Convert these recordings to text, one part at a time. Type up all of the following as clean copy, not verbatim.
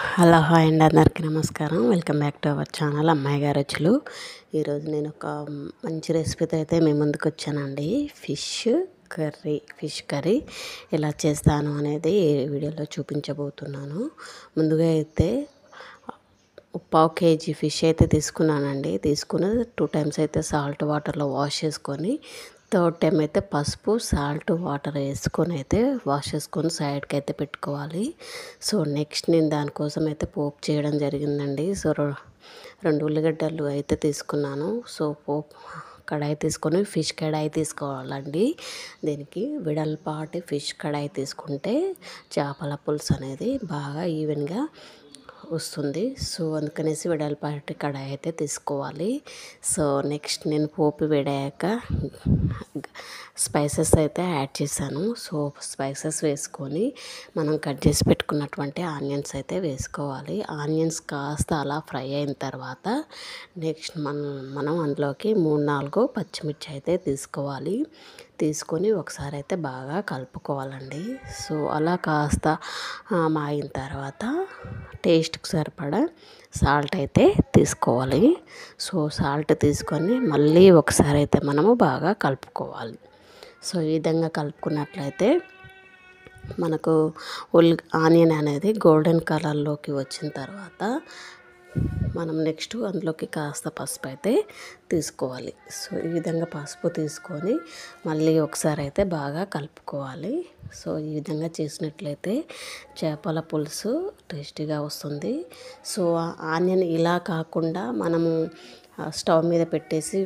Hello hi అండి, అందరికీ నమస్కారం. Welcome back to our channel అమ్మాయి గారి రుచులు. ఈరోజు నేను ఒక మంచి రెసిపీతో అయితే మీ ముందుకు వచ్చానండి. ఫిష్ కర్రీ ఎలా చేస్తాను అనేది ఈ వీడియోలో చూపించబోతున్నాను. ముందుగా అయితే పావు కేజీ ఫిష్ అయితే తీసుకున్నానండి. తీసుకుని 2 టైమ్స్ అయితే సాల్ట్ వాటర్లో వాష్ చేసుకొని, థర్డ్ టైం అయితే పసుపు సాల్ట్ వాటర్ వేసుకొని అయితే వాష్ చేసుకొని సైడ్కి అయితే పెట్టుకోవాలి. సో నెక్స్ట్ నేను దానికోసం అయితే పోపు చేయడం జరిగిందండి. సో 2 ఉల్లిగడ్డలు అయితే తీసుకున్నాను. సో పోపు కడాయి తీసుకొని ఫిష్ కడాయి తీసుకోవాలండి. దీనికి వెడల్పాటి ఫిష్ కడాయి తీసుకుంటే చేపల పులుసు అనేది బాగా ఈవెన్గా వస్తుంది. సో అందుకనేసి వెడల్పాటి కడాయి అయితే తీసుకోవాలి. సో నెక్స్ట్ నేను పోపు వేడాక స్పైసెస్ అయితే యాడ్ చేశాను. సో స్పైసెస్ వేసుకొని మనం కట్ చేసి పెట్టుకున్నటువంటి ఆనియన్స్ అయితే వేసుకోవాలి. ఆనియన్స్ కాస్త అలా ఫ్రై అయిన తర్వాత నెక్స్ట్ మనం అందులోకి 3-4 పచ్చిమిర్చి అయితే తీసుకోవాలి. తీసుకొని ఒకసారి అయితే బాగా కలుపుకోవాలండి. సో అలా కాస్త మాగిన తర్వాత టేస్ట్కి సరిపడా సాల్ట్ అయితే తీసుకోవాలి. సో సాల్ట్ తీసుకొని మళ్ళీ ఒకసారి అయితే మనము బాగా కలుపుకోవాలి. సో ఈ విధంగా కలుపుకున్నట్లయితే మనకు ఆనియన్ అనేది గోల్డెన్ కలర్లోకి వచ్చిన తర్వాత మనం నెక్స్ట్ అందులోకి కాస్త పసుపు అయితే తీసుకోవాలి. సో ఈ విధంగా పసుపు తీసుకొని మళ్ళీ ఒకసారి అయితే బాగా కలుపుకోవాలి. సో ఈ విధంగా చేసినట్లయితే చేపల పులుసు టేస్టీగా వస్తుంది. సో ఆనియన్ ఇలా కాకుండా మనము స్టవ్ మీద పెట్టేసి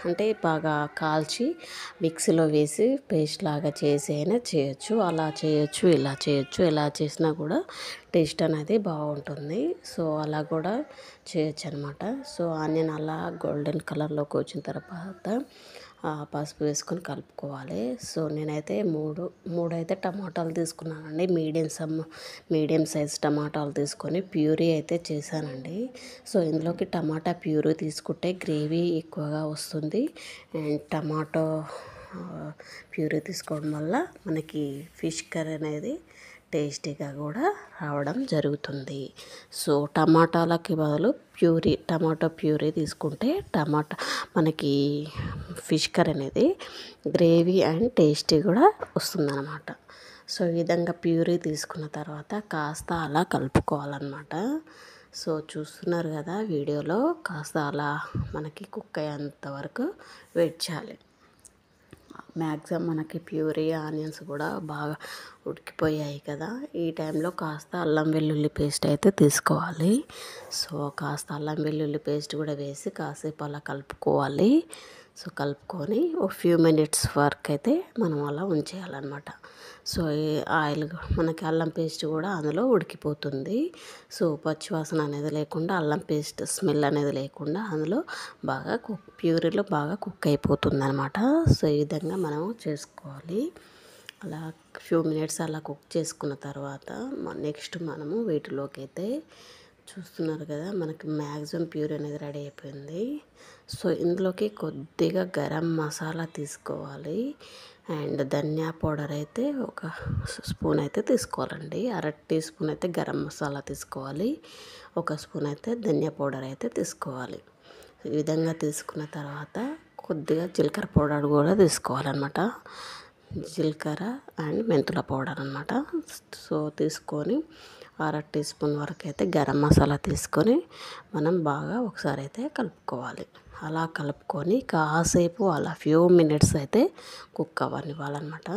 అంటే బాగా కాల్చి మిక్సీలో వేసి పేస్ట్ లాగా చేసి అయినా చేయొచ్చు. అలా చేయొచ్చు, ఇలా చేయొచ్చు. ఎలా చేసినా కూడా టేస్ట్ అనేది బాగుంటుంది. సో అలా కూడా చేయొచ్చు అనమాట. సో ఆనియన్ అలా గోల్డెన్ కలర్లోకి వచ్చిన తర్వాత పసుపు వేసుకొని కలుపుకోవాలి. సో నేనైతే మూడు అయితే టమాటాలు తీసుకున్నానండి. మీడియం సైజ్ టమాటాలు తీసుకొని ప్యూరీ అయితే చేశానండి. సో ఇందులోకి టమాటా ప్యూరీ తీసుకుంటే గ్రేవీ ఎక్కువగా వస్తుంది. అండ్ టమాటో ప్యూరీ తీసుకోవడం వల్ల మనకి ఫిష్ కర్రీ అనేది టేస్టీగా కూడా రావడం జరుగుతుంది. సో టమాటాలకి బదులు టమాటో ప్యూరీ తీసుకుంటే మనకి ఫిష్ కర్రీ అనేది గ్రేవీ అండ్ టేస్టీ కూడా వస్తుందన్నమాట. సో ఈ విధంగా ప్యూరీ తీసుకున్న తర్వాత కాస్త అలా కలుపుకోవాలన్నమాట. సో చూస్తున్నారు కదా వీడియోలో, కాస్త అలా మనకి కుక్ అయ్యేంత వరకు వెయిట్ చేయాలి. మ్యాక్సిమం మనకి ప్యూరీ ఆనియన్స్ కూడా బాగా ఉడికిపోయాయి కదా, ఈ టైంలో కాస్త అల్లం వెల్లుల్లి పేస్ట్ అయితే తీసుకోవాలి. సో కాస్త అల్లం వెల్లుల్లి పేస్ట్ కూడా వేసి కాసేపు అలా కలుపుకోవాలి. సో కలుపుకొని ఒక ఫ్యూ మినిట్స్ వరకు అయితే మనం అలా ఉంచేయాలన్నమాట. సో ఈ ఆయిల్ మనకి అల్లం పేస్ట్ కూడా అందులో ఉడికిపోతుంది. సో పచ్చివాసన అనేది లేకుండా, అల్లం పేస్ట్ స్మెల్ అనేది లేకుండా అందులో బాగా ప్యూరీలో బాగా కుక్ అయిపోతుంది అనమాట. సో ఈ విధంగా మనం చేసుకోవాలి. అలా ఫ్యూ మినిట్స్ అలా కుక్ చేసుకున్న తర్వాత నెక్స్ట్ మనము వీటిలోకి అయితే చూస్తున్నారు కదా, మనకి మ్యాక్సిమం ప్యూరీ అనేది రెడీ అయిపోయింది. సో ఇందులోకి కొద్దిగా గరం మసాలా తీసుకోవాలి. అండ్ ధనియా పౌడర్ అయితే ఒక స్పూన్ అయితే తీసుకోవాలండి. 1/2 టీ స్పూన్ అయితే గరం మసాలా తీసుకోవాలి. 1 స్పూన్ అయితే ధనియా పౌడర్ అయితే తీసుకోవాలి. ఈ విధంగా తీసుకున్న తర్వాత కొద్దిగా జీలకర్ర పౌడర్ కూడా తీసుకోవాలన్నమాట. జీలకర్ర అండ్ మెంతుల పౌడర్ అన్నమాట. సో తీసుకొని 1/2 టీ స్పూన్ వరకు అయితే గరం మసాలా తీసుకొని మనం బాగా ఒకసారి అయితే కలుపుకోవాలి. అలా కలుపుకొని కాసేపు అలా ఫ్యూ మినిట్స్ అయితే కుక్ అవ్వనివ్వాలన్నమాట.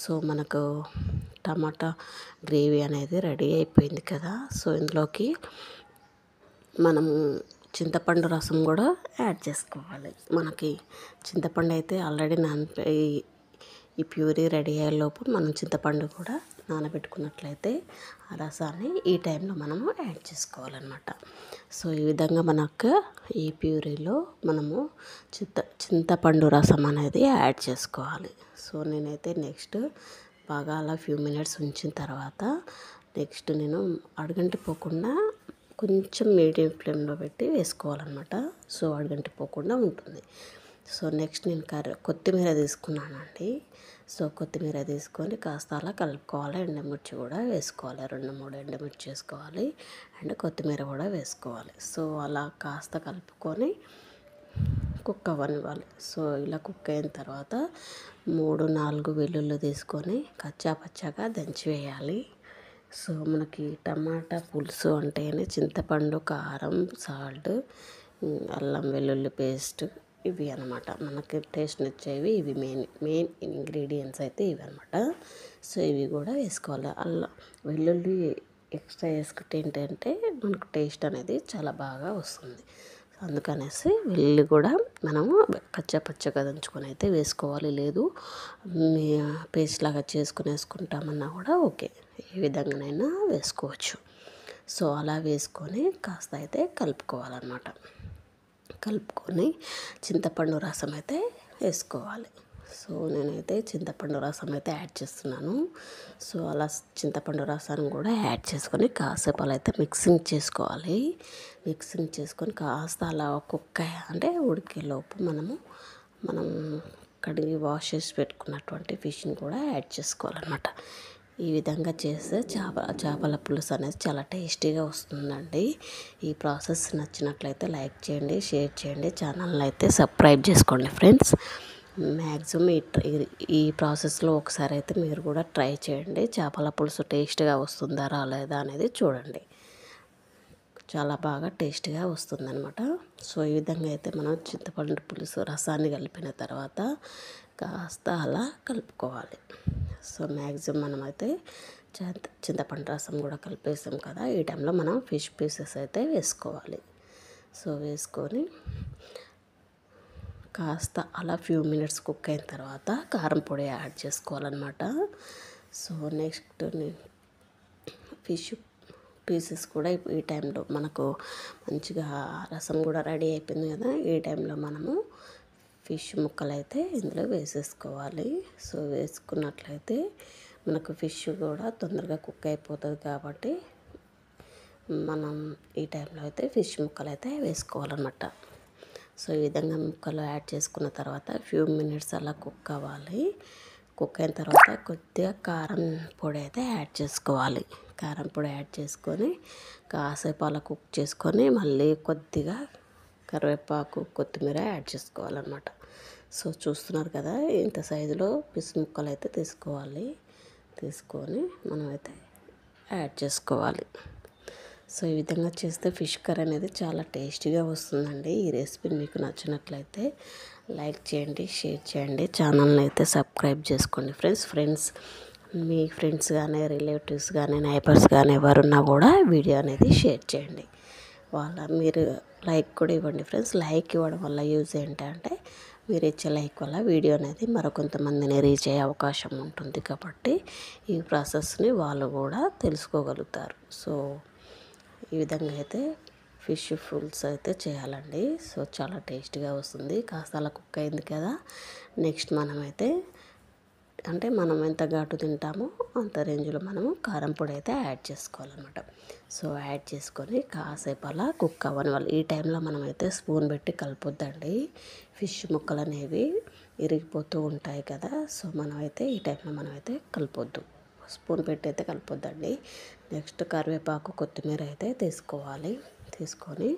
సో మనకు టమాటా గ్రేవీ అనేది రెడీ అయిపోయింది కదా. సో ఇందులోకి మనము చింతపండు రసం కూడా యాడ్ చేసుకోవాలి. మనకి చింతపండు అయితే ఆల్రెడీ ఈ ప్యూరీ రెడీ అయ్యేలోపు మనం చింతపండు కూడా నానబెట్టుకున్నట్లయితే ఆ రసాన్ని ఈ టైంలో మనము యాడ్ చేసుకోవాలన్నమాట. సో ఈ విధంగా మనకు ఈ ప్యూరీలో మనము చింతపండు రసం అనేది యాడ్ చేసుకోవాలి. సో నేనైతే నెక్స్ట్ బాగా అలా ఫ్యూ మినిట్స్ ఉంచిన తర్వాత నెక్స్ట్ నేను అడుగంటిపోకుండా కొంచెం మీడియం ఫ్లేమ్లో పెట్టి వేసుకోవాలన్నమాట. సో అడుగంటిపోకుండా ఉంటుంది. సో నెక్స్ట్ నేను కొత్తిమీర తీసుకున్నానండి. సో కొత్తిమీర తీసుకొని కాస్త అలా కలుపుకోవాలి. ఎండుమిర్చి కూడా వేసుకోవాలి, 2-3 ఎండుమిర్చి వేసుకోవాలి అండ్ కొత్తిమీర కూడా వేసుకోవాలి. సో అలా కాస్త కలుపుకొని కుక్ అవ్వనివ్వాలి. సో ఇలా కుక్ అయిన తర్వాత 3-4 వెల్లుల్లి తీసుకొని కచ్చా పచ్చాగా దంచి వేయాలి. సో మనకి టమాటా పులుసు అంటేనే చింతపండు, కారం, సాల్ట్, అల్లం వెల్లుల్లి పేస్ట్ ఇవి అనమాట మనకి టేస్ట్ నచ్చేవి. ఇవి మెయిన్ ఇంగ్రీడియంట్స్ అయితే ఇవి అనమాట. సో ఇవి కూడా వేసుకోవాలి. అల్లం వెల్లుల్లి ఎక్స్ట్రా వేసుకుంటే ఏంటంటే మనకు టేస్ట్ అనేది చాలా బాగా వస్తుంది. అందుకనేసి వెల్లుల్లి కూడా మనము పచ్చగా దంచుకొని అయితే వేసుకోవాలి. లేదు పేస్ట్ లాగా చేసుకుని వేసుకుంటామన్నా కూడా ఓకే, ఏ విధంగానైనా వేసుకోవచ్చు. సో అలా వేసుకొని కాస్త అయితే కలుపుకోవాలన్నమాట. కలుపుకొని చింతపండు రసం అయితే వేసుకోవాలి. సో నేనైతే చింతపండు రసం అయితే యాడ్ చేస్తున్నాను. సో అలా చింతపండు రసాన్ని కూడా యాడ్ చేసుకొని కాసేపు అలా అయితే మిక్సింగ్ చేసుకోవాలి. మిక్సింగ్ చేసుకొని కాస్త అలా కుక్ అంటే ఉడికేలోపు మనం కడిగి వాష్ చేసి పెట్టుకున్నటువంటి ఫిష్ని కూడా యాడ్ చేసుకోవాలన్నమాట. ఈ విధంగా చేస్తే చేపల పులుసు అనేది చాలా టేస్టీగా వస్తుందండి. ఈ ప్రాసెస్ నచ్చినట్లయితే లైక్ చేయండి, షేర్ చేయండి, ఛానల్ని అయితే సబ్స్క్రైబ్ చేసుకోండి ఫ్రెండ్స్. మ్యాక్సిమం ఈ ప్రాసెస్లో ఒకసారి అయితే మీరు కూడా ట్రై చేయండి. చేపల పులుసు టేస్ట్గా వస్తుందా రాలేదా అనేది చూడండి. చాలా బాగా టేస్ట్గా వస్తుందన్నమాట. సో ఈ విధంగా అయితే మనం చింతపండు పులుసు రసాన్ని కలిపిన తర్వాత కాస్త అలా కలుపుకోవాలి. సో మ్యాక్సిమం మనమైతే చింతపండు రసం కూడా కలిపేసాం కదా, ఈ టైంలో మనం ఫిష్ పీసెస్ అయితే వేసుకోవాలి. సో వేసుకొని కాస్త అలా ఫ్యూ మినిట్స్ కుక్ అయిన తర్వాత కారం పొడి యాడ్ చేసుకోవాలన్నమాట. సో నెక్స్ట్ ఫిష్ పీసెస్ కూడా ఈ టైంలో మనకు మంచిగా రసం కూడా రెడీ అయిపోయింది కదా, ఈ టైంలో మనము ఫిష్ ముక్కలు అయితే ఇందులో వేసేసుకోవాలి. సో వేసుకున్నట్లయితే మనకు ఫిష్ కూడా తొందరగా కుక్ అయిపోతుంది కాబట్టి మనం ఈ టైంలో అయితే ఫిష్ ముక్కలు అయితే వేసుకోవాలన్నమాట. సో ఈ విధంగా ముక్కలు యాడ్ చేసుకున్న తర్వాత ఫ్యూ మినిట్స్ అలా కుక్ అవ్వాలి. కుక్ అయిన తర్వాత కొద్దిగా కారం పొడి అయితే యాడ్ చేసుకోవాలి. కారం పొడి యాడ్ చేసుకొని కాసేపు అలా కుక్ చేసుకొని మళ్ళీ కొద్దిగా కరివేపాకు, కొత్తిమీర యాడ్ చేసుకోవాలన్నమాట. సో చూస్తున్నారు కదా, ఇంత సైజులో ఫిష్ ముక్కలు అయితే తీసుకొని మనమైతే యాడ్ చేసుకోవాలి. సో ఈ విధంగా చేస్తే ఫిష్ కర్రీ అనేది చాలా టేస్టీగా వస్తుందండి. ఈ రెసిపీ మీకు నచ్చినట్లయితే లైక్ చేయండి, షేర్ చేయండి, ఛానల్ని అయితే సబ్స్క్రైబ్ చేసుకోండి ఫ్రెండ్స్. మీ ఫ్రెండ్స్ కానీ, రిలేటివ్స్ కానీ, నైబర్స్ కానీ ఎవరున్నా కూడా వీడియో అనేది షేర్ చేయండి. మీరు లైక్ కూడా ఇవ్వండి ఫ్రెండ్స్. లైక్ ఇవ్వడం వల్ల యూజ్ ఏంటంటే మీరు ఇచ్చే లైక్ వల్ల వీడియో అనేది మరికొంతమందిని రీచ్ అయ్యే అవకాశం ఉంటుంది కాబట్టి ఈ ప్రాసెస్ని వాళ్ళు కూడా తెలుసుకోగలుగుతారు. సో ఈ విధంగా అయితే ఫిష్ పులుసు అయితే చేయాలండి. సో చాలా టేస్టీగా వస్తుంది. కాస్త అలా కుక్ అయింది కదా, నెక్స్ట్ మనమైతే అంటే మనం ఎంత ఘాటు తింటామో అంత రేంజ్లో మనము కారం పొడి అయితే యాడ్ చేసుకోవాలన్నమాట. సో యాడ్ చేసుకొని కాసేపు అలా కుక్ అవ్వనివ్వాలి. ఈ టైంలో మనమైతే స్పూన్ పెట్టి కలపొద్దండి, ఫిష్ ముక్కలు అనేవి ఇరిగిపోతూ ఉంటాయి కదా. సో మనమైతే ఈ టైంలో మనమైతే కలపొద్దు, స్పూన్ పెట్టి అయితే కలపొద్దండి. నెక్స్ట్ కరివేపాకు, కొత్తిమీర అయితే తీసుకొని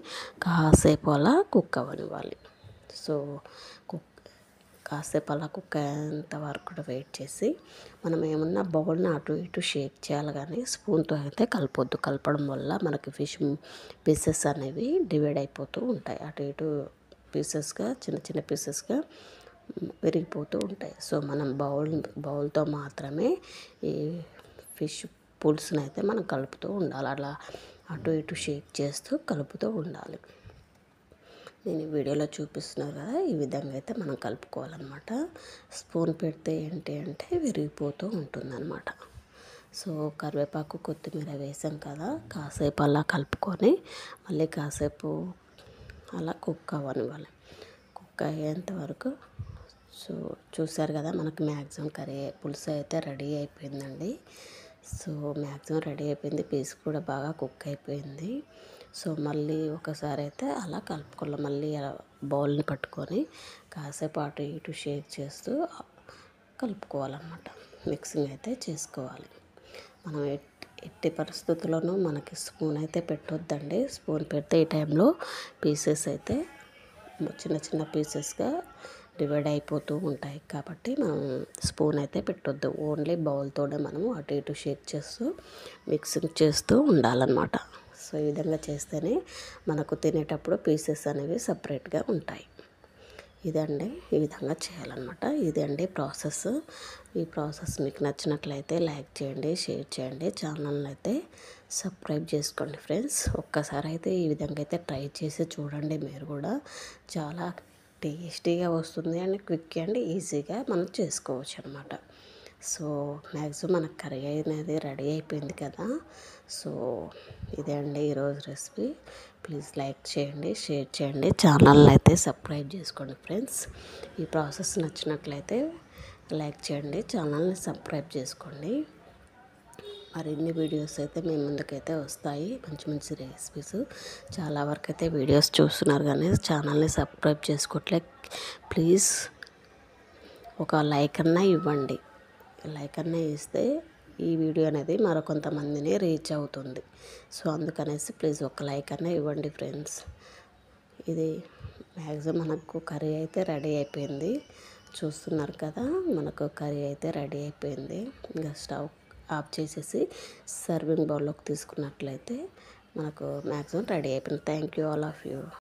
కాసేపు అలా కుక్ అవ్వనివ్వాలి. సో కాసేపు అలా కుక్ అయ్యేంత వరకు కూడా వెయిట్ చేసి మనం ఏమన్నా బౌల్ని అటు ఇటు షేక్ చేయాలి కానీ స్పూన్తో అయితే కలపొద్దు. కలపడం వల్ల మనకి ఫిష్ పీసెస్ అనేవి డివైడ్ అయిపోతూ ఉంటాయి, అటు ఇటు పీసెస్గా చిన్న పీసెస్గా విరిగిపోతూ ఉంటాయి. సో మనం బౌల్తో మాత్రమే ఈ ఫిష్ పులుసుని అయితే మనం కలుపుతూ ఉండాలి. అలా అటు ఇటు షేక్ చేస్తూ కలుపుతూ ఉండాలి. నేను ఈ వీడియోలో చూపిస్తున్నారు కదా, ఈ విధంగా అయితే మనం కలుపుకోవాలన్నమాట. స్పూన్ పెడితే ఏంటి అంటే విరిగిపోతూ ఉంటుందన్నమాట. సో కరివేపాకు, కొత్తిమీర వేసాం కదా, కాసేపు అలా కలుపుకొని మళ్ళీ కాసేపు అలా కుక్ అవ్వనివ్వాలి. కుక్ అయ్యేంత వరకు. సో చూసారు కదా, మనకు మ్యాక్సిమం పులుసు అయితే రెడీ అయిపోయిందండి. సో మ్యాక్సిమం రెడీ అయిపోయింది, పీస్ కూడా బాగా కుక్ అయిపోయింది. సో మళ్ళీ ఒకసారి అయితే అలా కలుపుకోవాలి. మళ్ళీ బౌల్ని పట్టుకొని కాసేపు అటు ఇటు షేక్ చేస్తూ కలుపుకోవాలన్నమాట. మిక్సింగ్ అయితే చేసుకోవాలి. మనం ఎట్టి పరిస్థితుల్లోనూ మనకి స్పూన్ అయితే పెట్టొద్దండి. స్పూన్ పెడితే ఈ టైంలో పీసెస్ అయితే చిన్న చిన్న పీసెస్గా డివైడ్ అయిపోతూ ఉంటాయి. కాబట్టి మనం స్పూన్ అయితే పెట్టొద్దు. ఓన్లీ బౌల్తోనే మనము అటు ఇటు షేక్ చేస్తూ మిక్సింగ్ చేస్తూ ఉండాలన్నమాట. సో ఈ విధంగా చేస్తేనే మనకు తినేటప్పుడు పీసెస్ అనేవి సపరేట్గా ఉంటాయి. ఇదండి, ఈ విధంగా చేయాలన్నమాట. ఇదండి ప్రాసెస్. ఈ ప్రాసెస్ మీకు నచ్చినట్లయితే లైక్ చేయండి, షేర్ చేయండి, ఛానల్ని అయితే సబ్స్క్రైబ్ చేసుకోండి ఫ్రెండ్స్. ఒక్కసారి అయితే ఈ విధంగా అయితే ట్రై చేసి చూడండి. మీరు కూడా చాలా టేస్టీగా వస్తుంది అండ్ క్విక్ అండ్ ఈజీగా మనం చేసుకోవచ్చు అనమాట. సో మ్యాక్సిమం మనకు కర్రీ అనేది రెడీ అయిపోయింది కదా. సో ఇదే అండి ఈరోజు రెసిపీ. ప్లీజ్ లైక్ చేయండి, షేర్ చేయండి, ఛానల్ని అయితే సబ్స్క్రైబ్ చేసుకోండి ఫ్రెండ్స్. ఈ ప్రాసెస్ నచ్చినట్లయితే లైక్ చేయండి, ఛానల్ని సబ్స్క్రైబ్ చేసుకోండి. మరిన్ని వీడియోస్ అయితే మీ ముందుకైతే వస్తాయి, మంచి మంచి రెసిపీస్. చాలా వరకు అయితే వీడియోస్ చూస్తున్నారు కానీ ఛానల్ని సబ్స్క్రైబ్ చేసుకోవట్లే. ప్లీజ్ ఒక లైక్ అన్నా ఇవ్వండి. లైక్ అన్నా ఇస్తే ఈ వీడియో అనేది మరో కొంతమందిని రీచ్ అవుతుంది. సో అందుకనేసి ప్లీజ్ ఒక లైక్ అన్నా ఇవ్వండి ఫ్రెండ్స్. ఇది మ్యాక్సిమం మనకు కర్రీ అయితే రెడీ అయిపోయింది. చూస్తున్నారు కదా, మనకు కర్రీ అయితే రెడీ అయిపోయింది. ఇంకా స్టవ్ ఆఫ్ చేసేసి సర్వింగ్ బౌల్లోకి తీసుకున్నట్లయితే మనకు మ్యాక్సిమం రెడీ అయిపోయింది. Thank you all of you.